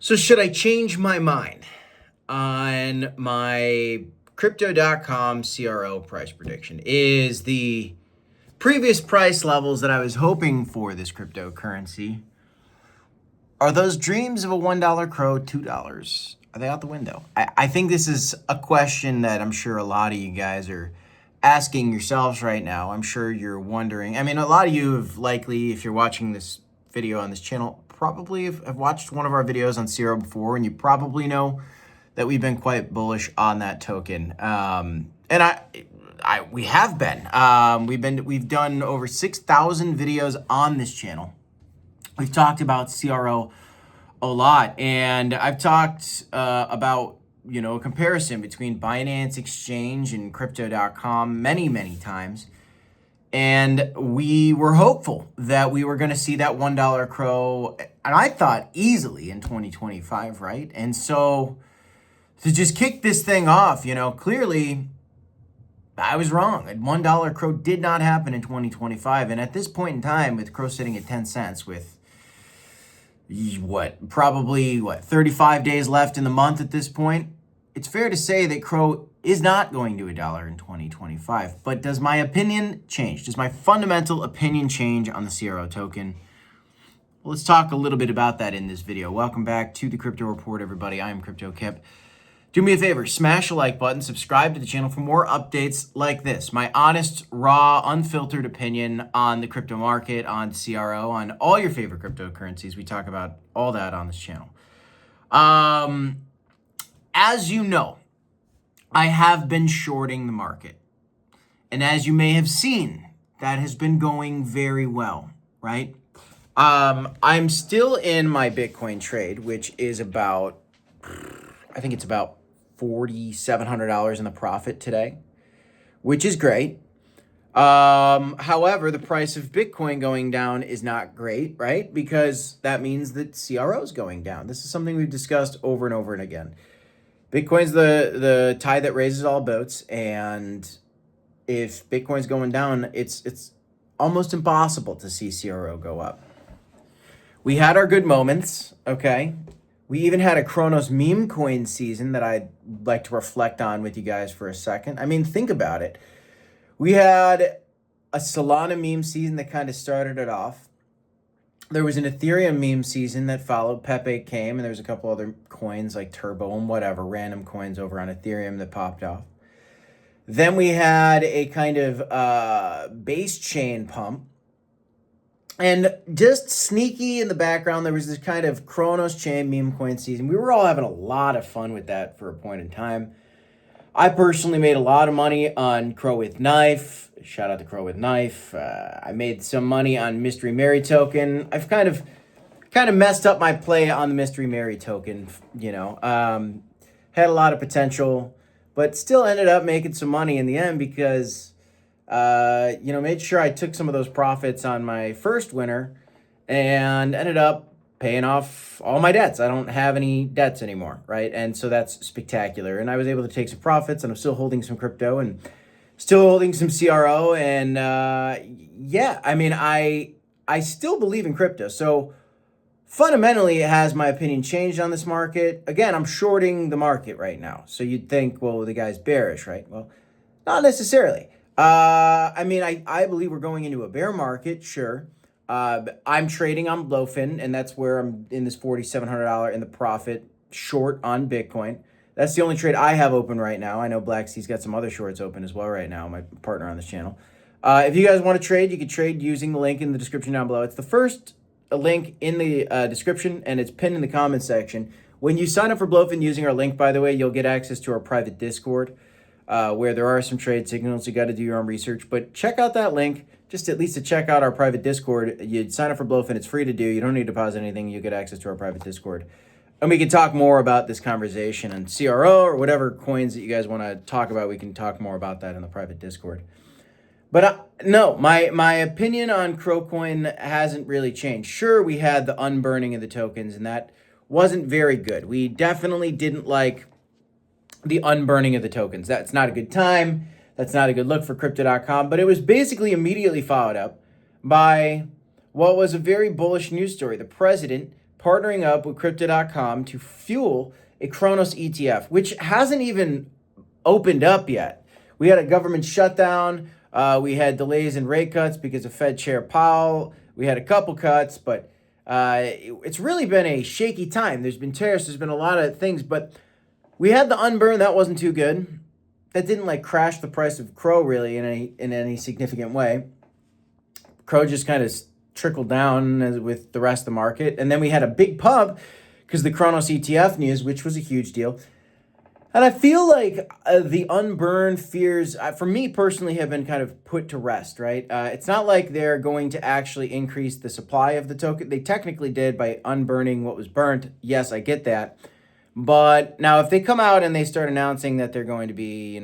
So should I change my mind on my crypto.com CRO price prediction? Is the previous price levels that I was hoping for this cryptocurrency, are those dreams of a $1 crow, $2? Are they out the window? I think this is a question that I'm sure a lot of you guys are asking yourselves right now. I'm sure you're wondering. I mean, a lot of you have likely, if you're watching this video on this channel, probably have watched one of our videos on CRO before, and you probably know that we've been quite bullish on that token. And we have been. We've done over 6,000 videos on this channel. We've talked about CRO a lot, and I've talked about a comparison between Binance Exchange and crypto.com many times. And we were hopeful that we were going to see that $1 crow, and I thought easily in 2025, right? And so to just kick this thing off, clearly I was wrong. A $1 crow did not happen in 2025. And at this point in time, with crow sitting at 10 cents, with probably 35 days left in the month at this point, it's fair to say that crow is not going to $1 in 2025. But does my opinion change? Does my fundamental opinion change on the CRO token? Well, let's talk a little bit about that in this video. Welcome back to the Crypto Report, everybody. I am Crypto Kip. Do me a favor, smash the like button, subscribe to the channel for more updates like this. My honest, raw, unfiltered opinion on the crypto market, on CRO, on all your favorite cryptocurrencies. We talk about all that on this channel. As you know, I have been shorting the market. And as you may have seen, that has been going very well, right? I'm still in my Bitcoin trade, which is about, I think it's about $4,700 in the profit today, which is great. However, the price of Bitcoin going down is not great, right? Because that means that CRO is going down. This is something we've discussed over and over and again. Bitcoin's the tide that raises all boats, and if Bitcoin's going down, it's almost impossible to see CRO go up. We had our good moments, okay? We even had a Kronos meme coin season that I'd like to reflect on with you guys for a second. I mean, think about it. We had a Solana meme season that kind of started it off. There was an Ethereum meme season that followed. Pepe came, and there was a couple other coins like Turbo and whatever, random coins over on Ethereum that popped off. Then we had a kind of base chain pump. And just sneaky in the background, there was this kind of Kronos chain meme coin season. We were all having a lot of fun with that for a point in time. I personally made a lot of money on Crow with Knife. Shout out to Crow with Knife. I made some money on Mystery Mary token. I've kind of messed up my play on the Mystery Mary token. Had a lot of potential, but still ended up making some money in the end because made sure I took some of those profits on my first winner and ended up paying off all my debts. I don't have any debts anymore, right? And so that's spectacular. And I was able to take some profits, and I'm still holding some crypto and still holding some CRO. And I still believe in crypto. So fundamentally, has my opinion changed on this market? Again, I'm shorting the market right now. So you'd think, well, the guy's bearish, right? Well, not necessarily. I believe we're going into a bear market, sure. I'm trading on Blowfin, and that's where I'm in this $4,700 in the profit short on Bitcoin. That's the only trade I have open right now. I know Blacksea's got some other shorts open as well right now, my partner on this channel. If you guys want to trade, you can trade using the link in the description down below. It's the first link in the description, and it's pinned in the comments section. When you sign up for Blowfin using our link, by the way, you'll get access to our private Discord, where there are some trade signals. You got to do your own research, but check out that link just at least to check out our private Discord. You'd sign up for Blowfin. It's free to do. You don't need to deposit anything. You get access to our private Discord, and we can talk more about this conversation and CRO or whatever coins that you guys want to talk about. We can talk more about that in the private Discord. But no, my opinion on Crowcoin hasn't really changed. Sure, we had the unburning of the tokens, and that wasn't very good. We definitely didn't like the unburning of the tokens. That's not a good time. That's not a good look for crypto.com, but it was basically immediately followed up by what was a very bullish news story. The president partnering up with Crypto.com to fuel a Kronos ETF, which hasn't even opened up yet. We had a government shutdown. We had delays in rate cuts because of Fed Chair Powell. We had a couple cuts, but it's really been a shaky time. There's been tariffs. There's been a lot of things, but we had the unburn. That wasn't too good. That didn't like crash the price of CRO really in any significant way. CRO just kind of trickled down with the rest of the market. And then we had a big pub because the Kronos ETF news, which was a huge deal. And I feel like the unburn fears, for me personally, have been kind of put to rest, right? It's not like they're going to actually increase the supply of the token. They technically did by unburning what was burnt. Yes, I get that. But now if they come out and they start announcing that they're going to be,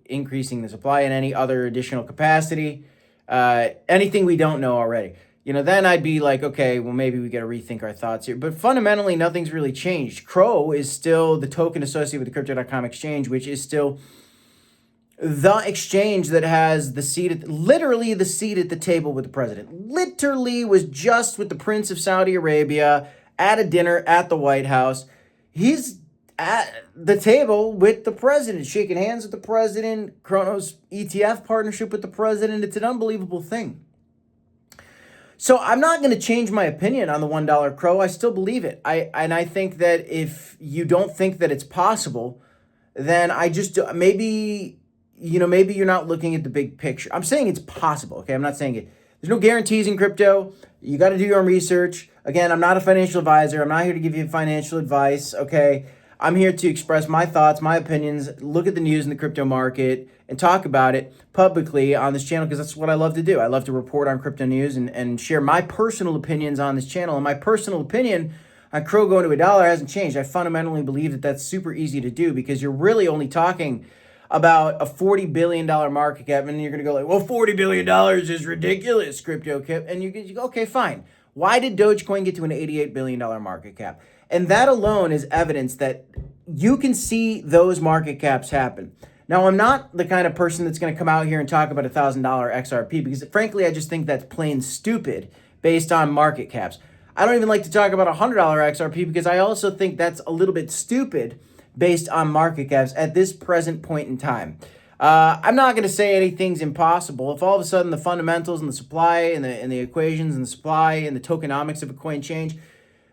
increasing the supply in any other additional capacity, anything we don't know already, then I'd be like, okay, well, maybe we got to rethink our thoughts here. But fundamentally, nothing's really changed. CRO is still the token associated with the Crypto.com exchange, which is still the exchange that has literally the seat at the table with the president. Literally was just with the Prince of Saudi Arabia at a dinner at the White House. He's at the table with the president, shaking hands with the president, Kronos ETF partnership with the president. It's an unbelievable thing. So I'm not going to change my opinion on the $1 CRO. I still believe it. I think that if you don't think that it's possible, then maybe you're not looking at the big picture. I'm saying it's possible, okay? I'm not saying it. There's no guarantees in crypto. You got to do your own research. Again, I'm not a financial advisor. I'm not here to give you financial advice, okay? I'm here to express my thoughts, my opinions, look at the news in the crypto market, and talk about it publicly on this channel because that's what I love to do. I love to report on crypto news and share my personal opinions on this channel. And my personal opinion on CRO going to $1 hasn't changed. I fundamentally believe that that's super easy to do because you're really only talking about a $40 billion market cap, and you're going to go like, well, $40 billion is ridiculous, crypto cap. And you go, okay, fine. Why did Dogecoin get to an $88 billion market cap? And that alone is evidence that you can see those market caps happen. Now, I'm not the kind of person that's going to come out here and talk about $1,000 XRP because, frankly, I just think that's plain stupid based on market caps. I don't even like to talk about $100 XRP because I also think that's a little bit stupid based on market caps at this present point in time. I'm not going to say anything's impossible. If all of a sudden the fundamentals and the supply and the equations and the supply and the tokenomics of a coin change,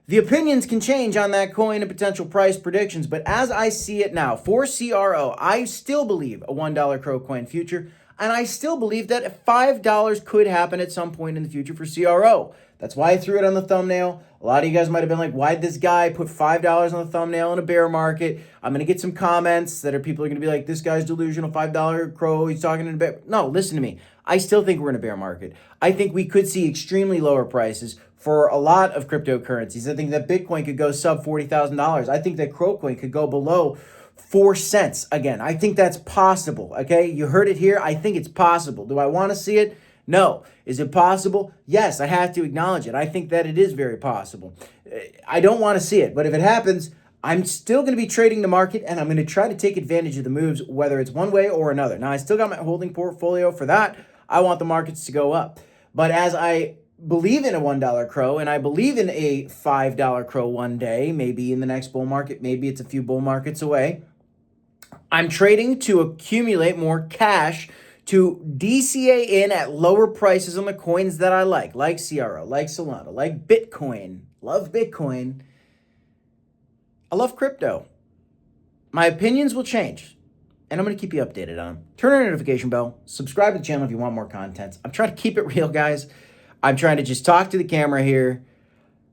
the opinions can change on that coin and potential price predictions. But as I see it now, for CRO, I still believe a $1 CRO coin future. And I still believe that $5 could happen at some point in the future for CRO. That's why I threw it on the thumbnail. A lot of you guys might have been like, why'd this guy put $5 on the thumbnail in a bear market? I'm going to get some comments people are going to be like, this guy's delusional, $5 CRO, he's talking in a bear. No, listen to me. I still think we're in a bear market. I think we could see extremely lower prices for a lot of cryptocurrencies. I think that Bitcoin could go sub $40,000. I think that CRO coin could go below 4 cents again. I think that's possible, okay? You heard it here. I think it's possible. Do I want to see it? No. Is it possible? Yes, I have to acknowledge it. I think that it is very possible. I don't want to see it, but if it happens, I'm still going to be trading the market and I'm going to try to take advantage of the moves, whether it's one way or another. Now, I still got my holding portfolio for that. I want the markets to go up. But as I believe in a $1 CRO and I believe in a $5 CRO one day, maybe in the next bull market, maybe it's a few bull markets away, I'm trading to accumulate more cash to DCA in at lower prices on the coins that I like CRO, like Solana, like Bitcoin. Love Bitcoin. I love crypto. My opinions will change, and I'm going to keep you updated on them. Turn on the notification bell. Subscribe to the channel if you want more content. I'm trying to keep it real, guys. I'm trying to just talk to the camera here.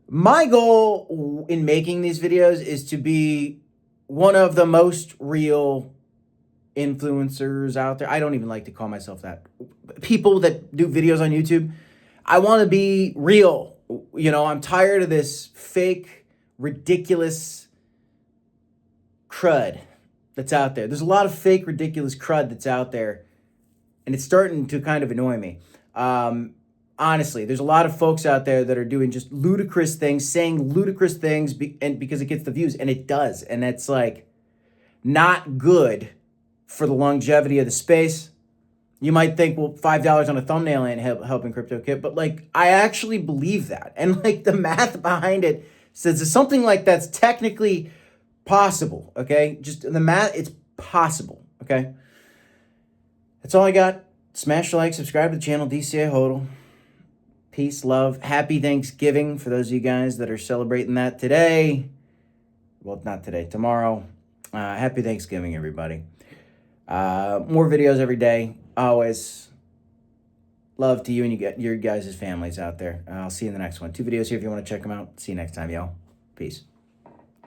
My goal in making these videos is to be one of the most real influencers out there. I don't even like to call myself that. People that do videos on YouTube. I want to be real. I'm tired of this fake, ridiculous crud that's out there. There's a lot of fake, ridiculous crud that's out there, and it's starting to kind of annoy me. Honestly, there's a lot of folks out there that are doing just ludicrous things, saying ludicrous things because it gets the views, and it does. And that's like not good for the longevity of the space. You might think, well, $5 on a thumbnail ain't helping crypto kit, but like I actually believe that. And like the math behind it Since something like that's technically possible, okay? Just the math, it's possible, okay? That's all I got. Smash the like, subscribe to the channel, DCA Hodl. Peace, love, happy Thanksgiving for those of you guys that are celebrating that today. Well, not today, tomorrow. Happy Thanksgiving, everybody. More videos every day, always. Love to you and you get your guys' families out there. I'll see you in the next one. 2 videos here if you want to check them out. See you next time, y'all. Peace.